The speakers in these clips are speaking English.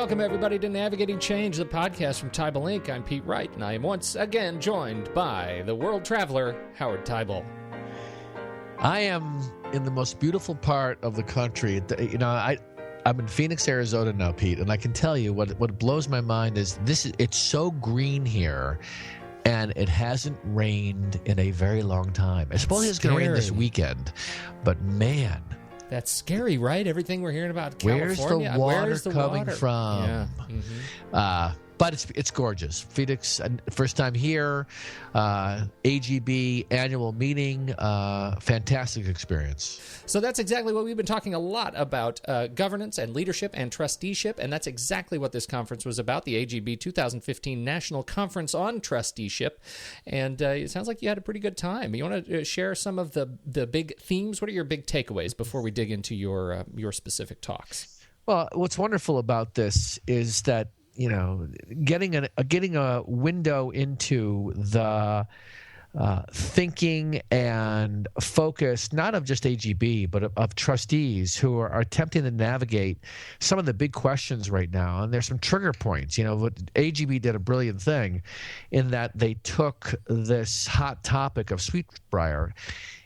Welcome, everybody, to Navigating Change, the podcast from Teibel Inc. I'm Pete Wright, and I am once again joined by the world traveler, Howard Teibel. I am in the most beautiful part of the country. You know, I'm in Phoenix, Arizona now, Pete, and I can tell you what blows my mind is it's so green here, and it hasn't rained in a very long time. I suppose it's going to rain this weekend, but man. That's scary, right? Everything we're hearing about California. Where's the water coming from? Yeah. Mm-hmm. But it's gorgeous. Phoenix, first time here, AGB annual meeting, fantastic experience. So that's exactly what we've been talking a lot about, governance and leadership and trusteeship, and that's exactly what this conference was about, the AGB 2015 National Conference on Trusteeship, and it sounds like you had a pretty good time. You want to share some of the big themes? What are your big takeaways before we dig into your specific talks? Well, what's wonderful about this is that, you know, getting a window into the thinking and focus, not of just AGB, but of trustees who are attempting to navigate some of the big questions right now. And there's some trigger points. You know, what AGB did a brilliant thing in that they took this hot topic of Sweet Briar.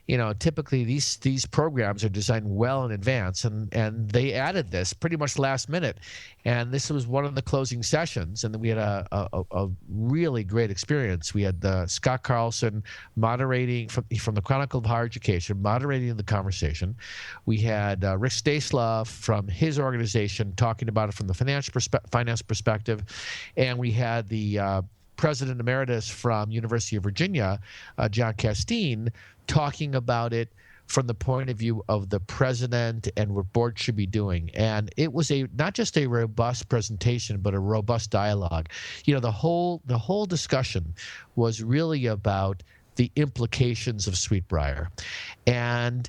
You know, typically these programs are designed well in advance, and they added this pretty much last minute. And this was one of the closing sessions, and we had a really great experience. We had Scott Carlson moderating from the Chronicle of Higher Education, moderating the conversation. We had Rick Staslav from his organization talking about it from the finance perspective, and we had the President Emeritus from University of Virginia, John Castine, talking about it from the point of view of the president and what board should be doing. And it was not just a robust presentation, but a robust dialogue. You know, the whole discussion was really about the implications of Sweet Briar. And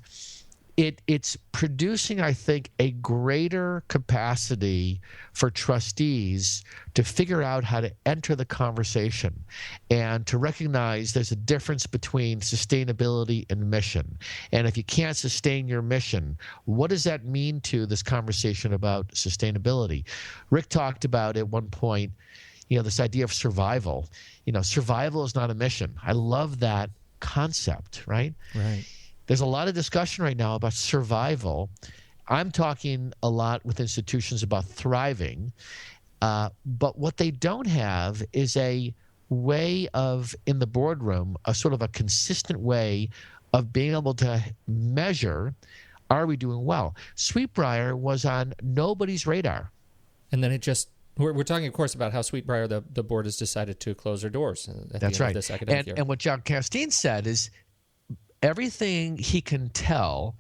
it's producing, I think, a greater capacity for trustees to figure out how to enter the conversation and to recognize there's a difference between sustainability and mission. And if you can't sustain your mission, what does that mean to this conversation about sustainability? Rick talked about at one point, you know, this idea of survival. You know, survival is not a mission. I love that concept, right? Right. There's a lot of discussion right now about survival. I'm talking a lot with institutions about thriving, but what they don't have is a way of, in the boardroom, a sort of a consistent way of being able to measure, are we doing well? Sweet Briar was on nobody's radar. And then we're talking, of course, about how Sweet Briar, the board has decided to close their doors at That's the end right. of this academic year. And what John Castine said is, everything he can tell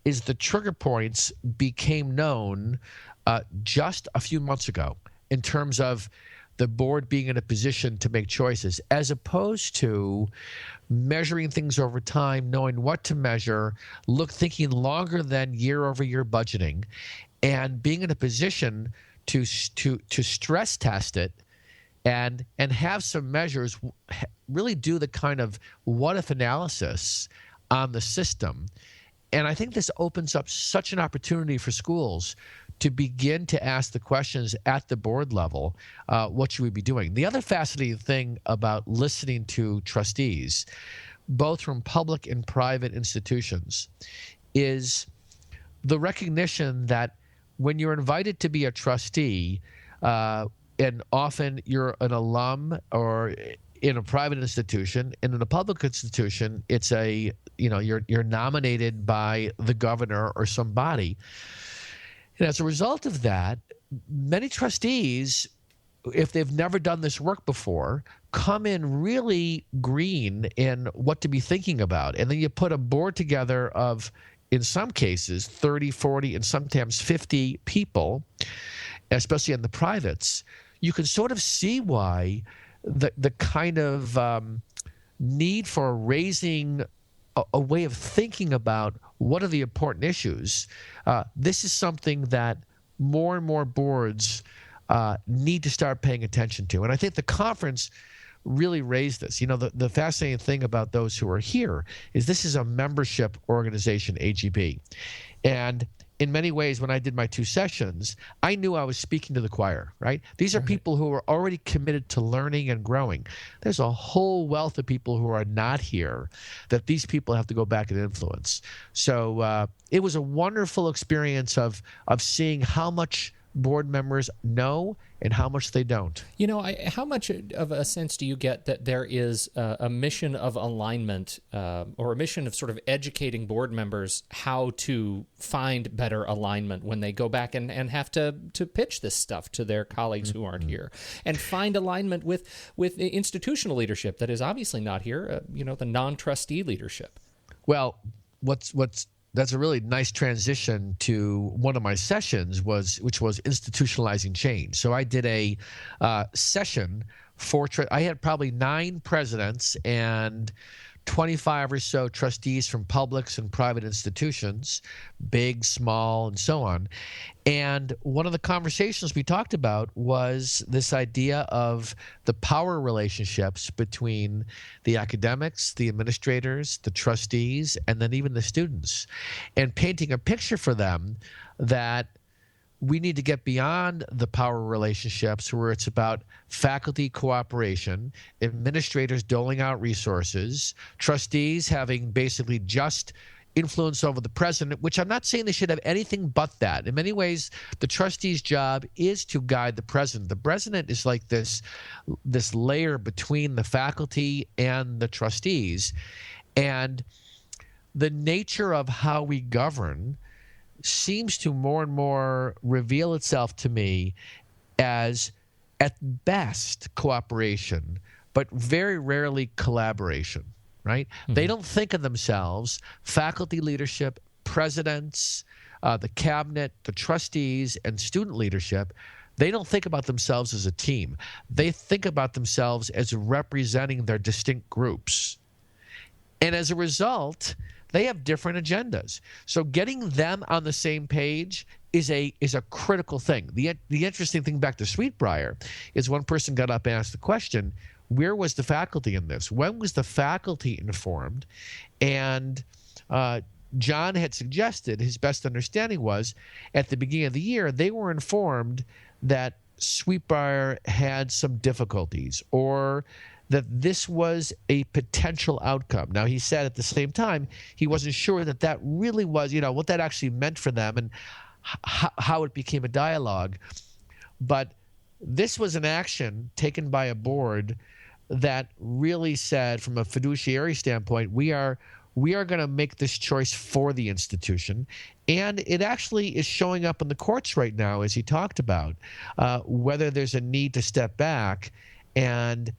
is the trigger points became known just a few months ago in terms of the board being in a position to make choices, as opposed to measuring things over time, knowing what to measure, thinking longer than year-over-year budgeting, and being in a position to stress test it and have some measures, really do the kind of what-if analysis on the system. And I think this opens up such an opportunity for schools to begin to ask the questions at the board level, what should we be doing? The other fascinating thing about listening to trustees, both from public and private institutions, is the recognition that when you're invited to be a trustee, and often you're an alum or in a private institution, and in a public institution, it's you're nominated by the governor or somebody. And as a result of that, many trustees, if they've never done this work before, come in really green in what to be thinking about. And then you put a board together of, in some cases, 30, 40, and sometimes 50 people, especially in the privates. You can sort of see why the kind of need for raising a way of thinking about what are the important issues. This is something that more and more boards need to start paying attention to. And I think the conference really raised this. You know, the fascinating thing about those who are here is this is a membership organization, AGB. And in many ways, when I did my 2 sessions, I knew I was speaking to the choir, right? These are people who are already committed to learning and growing. There's a whole wealth of people who are not here that these people have to go back and influence. So it was a wonderful experience of seeing how much board members know and how much they don't. You know, how much of a sense do you get that there is a mission of alignment or a mission of sort of educating board members how to find better alignment when they go back and have to pitch this stuff to their colleagues who aren't here, and find alignment with the institutional leadership that is obviously not here, the non-trustee leadership? Well, that's a really nice transition to one of my sessions, which was institutionalizing change. So I did a session I had probably 9 presidents and 25 or so trustees from publics and private institutions, big, small, and so on. And one of the conversations we talked about was this idea of the power relationships between the academics, the administrators, the trustees, and then even the students, and painting a picture for them that we need to get beyond the power relationships where it's about faculty cooperation, administrators doling out resources, trustees having basically just influence over the president, which I'm not saying they should have anything but that. In many ways, the trustee's job is to guide the president. The president is like this layer between the faculty and the trustees. And the nature of how we govern seems to more and more reveal itself to me as, at best, cooperation, but very rarely collaboration, right? Mm-hmm. They don't think of themselves, faculty leadership, presidents, the cabinet, the trustees, and student leadership, they don't think about themselves as a team. They think about themselves as representing their distinct groups. And as a result, they have different agendas. So getting them on the same page is a critical thing. The interesting thing back to Sweet Briar is one person got up and asked the question, where was the faculty in this? When was the faculty informed? And John had suggested, his best understanding was, at the beginning of the year, they were informed that Sweet Briar had some difficulties, or that this was a potential outcome. Now, he said at the same time, he wasn't sure that really was, what that actually meant for them and how it became a dialogue. But this was an action taken by a board that really said, from a fiduciary standpoint, we are going to make this choice for the institution. And it actually is showing up in the courts right now, as he talked about, whether there's a need to step back and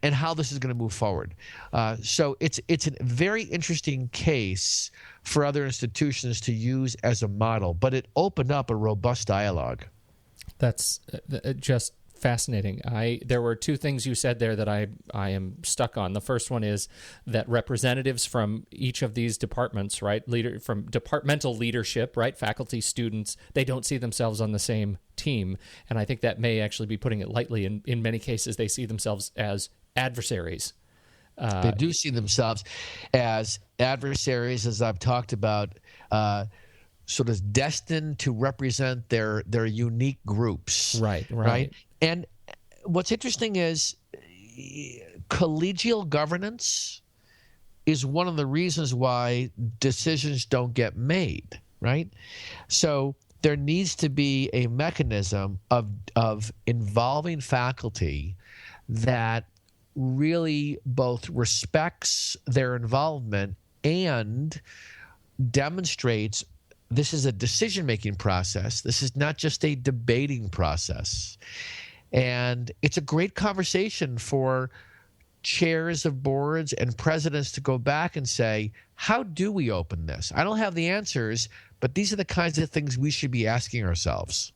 how this is going to move forward. So it's a very interesting case for other institutions to use as a model, but it opened up a robust dialogue. That's just fascinating. There were 2 things you said there that I am stuck on. The first one is that representatives from each of these departments, right, from departmental leadership, right, faculty, students, they don't see themselves on the same team. And I think that may actually be putting it lightly. In many cases, they see themselves as adversaries. They do see themselves as adversaries, as I've talked about, sort of destined to represent their unique groups. Right. And what's interesting is collegial governance is one of the reasons why decisions don't get made, right? So there needs to be a mechanism of involving faculty that really both respects their involvement and demonstrates this is a decision-making process. This is not just a debating process. And it's a great conversation for chairs of boards and presidents to go back and say, how do we open this? I don't have the answers, but these are the kinds of things we should be asking ourselves.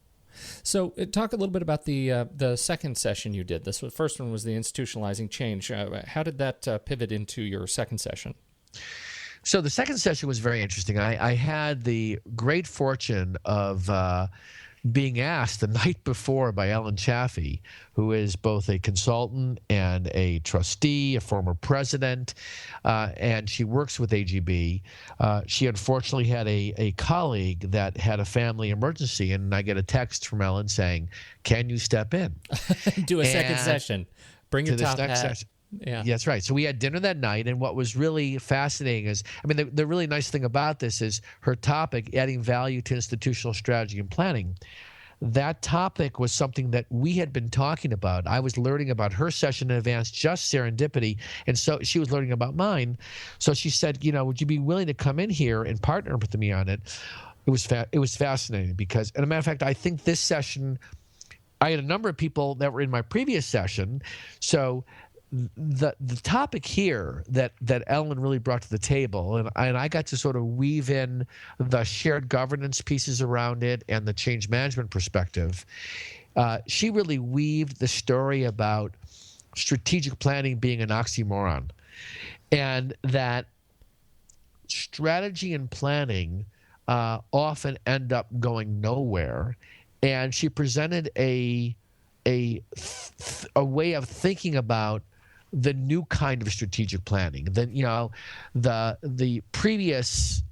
So talk a little bit about the second session you did. The first one was the institutionalizing change. How did that pivot into your second session? So the second session was very interesting. I had the great fortune of being asked the night before by Ellen Chaffee, who is both a consultant and a trustee, a former president, and she works with AGB. She unfortunately had a colleague that had a family emergency, and I get a text from Ellen saying, "Can you step in? Do a second session. Bring your top hat." Session. Yeah, that's right. So we had dinner that night, and what was really fascinating is, I mean, the really nice thing about this is her topic, adding value to institutional strategy and planning. That topic was something that we had been talking about. I was learning about her session in advance, just serendipity, and so she was learning about mine. So she said, would you be willing to come in here and partner with me on it? It was fascinating because, and a matter of fact, I think this session, I had a number of people that were in my previous session, so the topic here that Ellen really brought to the table, and I got to sort of weave in the shared governance pieces around it and the change management perspective. She really weaved the story about strategic planning being an oxymoron, and that strategy and planning often end up going nowhere. And she presented a way of thinking about the new kind of strategic planning. Then the previous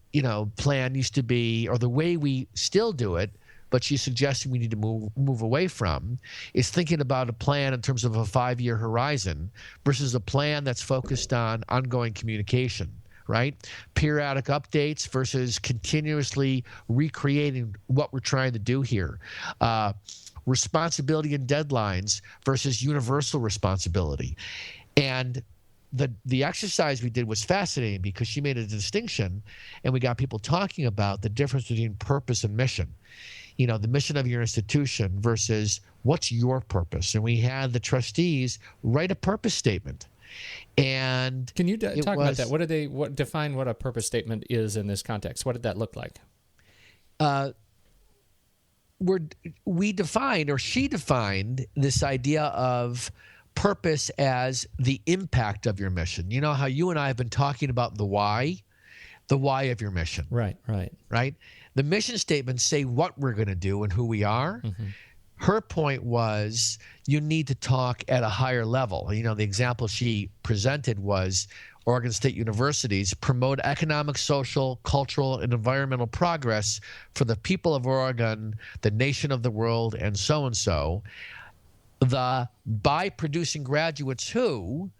plan used to be, or the way we still do it, but she's suggesting we need to move away from, is thinking about a plan in terms of a 5-year horizon versus a plan that's focused on ongoing communication, right? Periodic updates versus continuously recreating what we're trying to do here. Responsibility and deadlines versus universal responsibility. And the exercise we did was fascinating because she made a distinction, and we got people talking about the difference between purpose and mission. The mission of your institution versus what's your purpose. And we had the trustees write a purpose statement. And can you talk about that? What define what a purpose statement is in this context? What did that look like? We defined, or she defined, this idea of purpose as the impact of your mission. You know how you and I have been talking about the why of your mission. Right. The mission statements say what we're going to do and who we are. Mm-hmm. Her point was you need to talk at a higher level. The example she presented was Oregon State universities promote economic, social, cultural, and environmental progress for the people of Oregon, the nation of the world, and so. By producing graduates who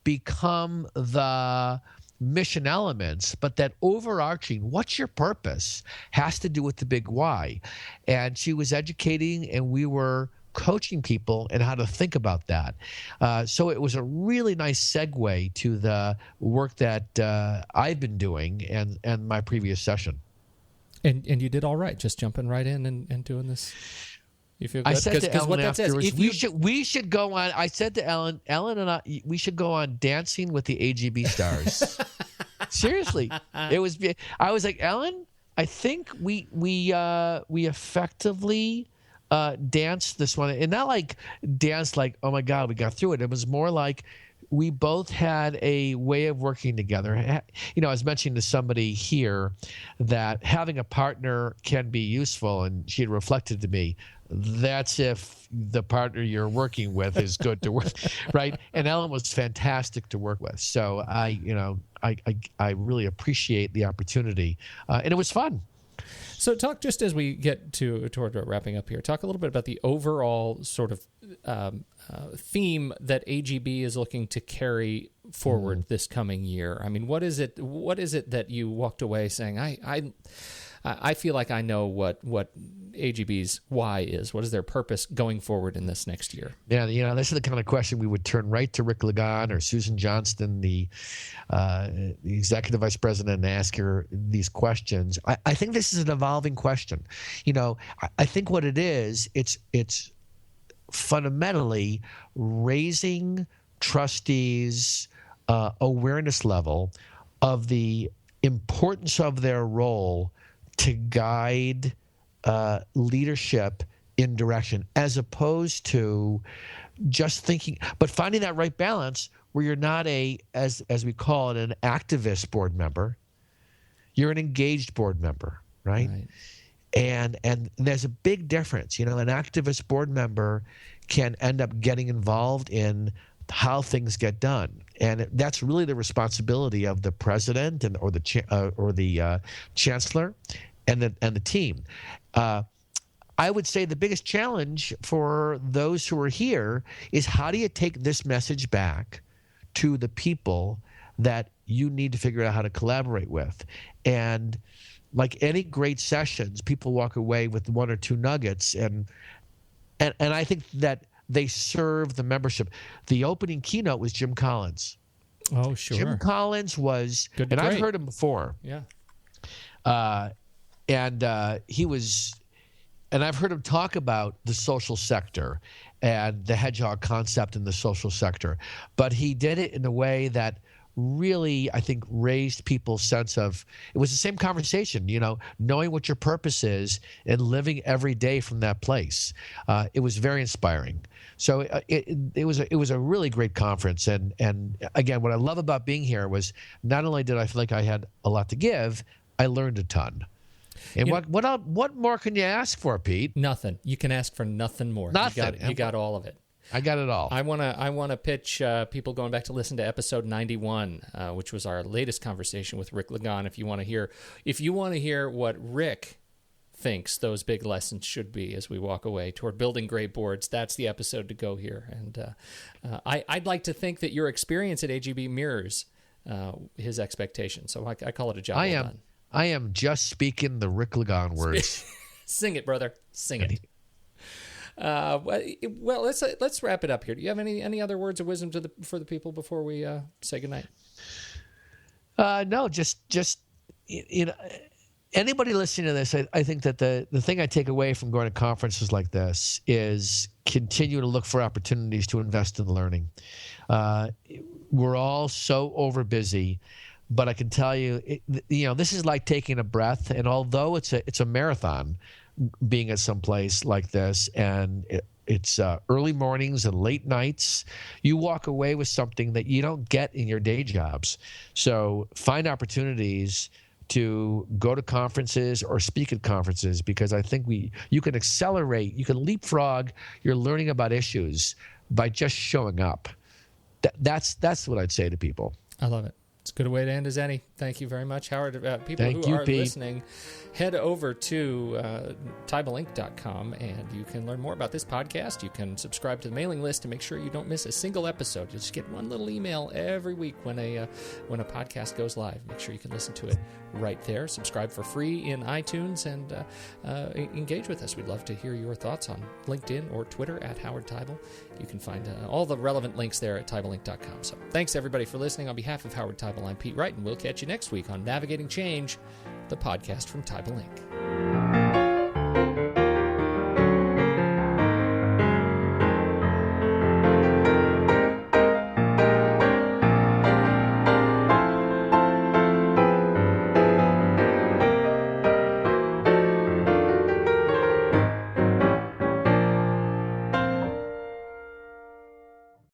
become the mission elements, but that overarching, what's your purpose, has to do with the big why. And she was educating, and we were coaching people in how to think about that. So it was a really nice segue to the work that I've been doing and my previous session. And you did all right, just jumping right in and doing this. You feel good? I said to Ellen afterwards, we should go on. I said to Ellen and I, we should go on Dancing with the AGB Stars. Seriously, I was like, Ellen, I think we effectively danced this one, and not like danced like, oh my God, we got through it. It was more like we both had a way of working together. I was mentioning to somebody here that having a partner can be useful, and she had reflected to me, that's if the partner you're working with is good to work, right? And Ellen was fantastic to work with. So I really appreciate the opportunity, and it was fun. So talk, just as we get toward wrapping up here, talk a little bit about the overall sort of theme that AGB is looking to carry forward this coming year. I mean, what is it that you walked away saying, I feel like I know what AGB's why is. What is their purpose going forward in this next year? Yeah, this is the kind of question we would turn right to Rick Ligon or Susan Johnston, the executive vice president, and ask her these questions. I think this is an evolving question. I think what it is, it's fundamentally raising trustees' awareness level of the importance of their role to guide leadership in direction, as opposed to just thinking, but finding that right balance where you're not as we call it, an activist board member. You're an engaged board member, right? And there's a big difference. An activist board member can end up getting involved in how things get done, and that's really the responsibility of the president or the chancellor and the team. I would say the biggest challenge for those who are here is, how do you take this message back to the people that you need to figure out how to collaborate with? And like any great sessions, people walk away with one or two nuggets, and I think that they serve the membership. The opening keynote was Jim Collins. Oh, sure. Jim Collins was, Good, and great. I've heard him before. Yeah. He was, and I've heard him talk about the social sector and the hedgehog concept in the social sector, but he did it in a way that really, I think, raised people's sense of, it was the same conversation, knowing what your purpose is and living every day from that place. It was very inspiring. So it was a really great conference. And again, what I love about being here was, not only did I feel like I had a lot to give, I learned a ton. And what more can you ask for, Pete? Nothing. You can ask for nothing more. Nothing. You got all of it. I got it all. I wanna pitch people going back to listen to episode 91, which was our latest conversation with Rick Ligon. If you want to hear what Rick thinks those big lessons should be as we walk away toward building great boards, that's the episode to go here. And I'd like to think that your experience at AGB mirrors his expectations. So I call it a job well done. I am just speaking the Rick Ligon words. Sing it, brother. Sing it. Well, let's wrap it up here. Do you have any other words of wisdom for the people before we say goodnight? No, just anybody listening to this, I think that the thing I take away from going to conferences like this is continue to look for opportunities to invest in learning. We're all so over busy, but I can tell you, this is like taking a breath. And although it's a marathon, being at some place like this, and it's early mornings and late nights, you walk away with something that you don't get in your day jobs. So find opportunities to go to conferences or speak at conferences, because I think you can accelerate, you can leapfrog your learning about issues by just showing up. That's what I'd say to people. I love it. It's a good way to end as any. Thank you very much, Howard. People Thank who you, are Pete. listening, head over to teibelinc.com, and you can learn more about this podcast. You can subscribe to the mailing list to make sure you don't miss a single episode. You just get one little email every week when a podcast goes live. Make sure you can listen to it right there. Subscribe for free in iTunes, and engage with us. We'd love to hear your thoughts on LinkedIn or Twitter at Howard Teibel. You can find all the relevant links there at teibelinc.com. So thanks, everybody, for listening. On behalf of Howard Teibel, I'm Pete Wright, and we'll catch you next week on Navigating Change, the podcast from Teibel Inc.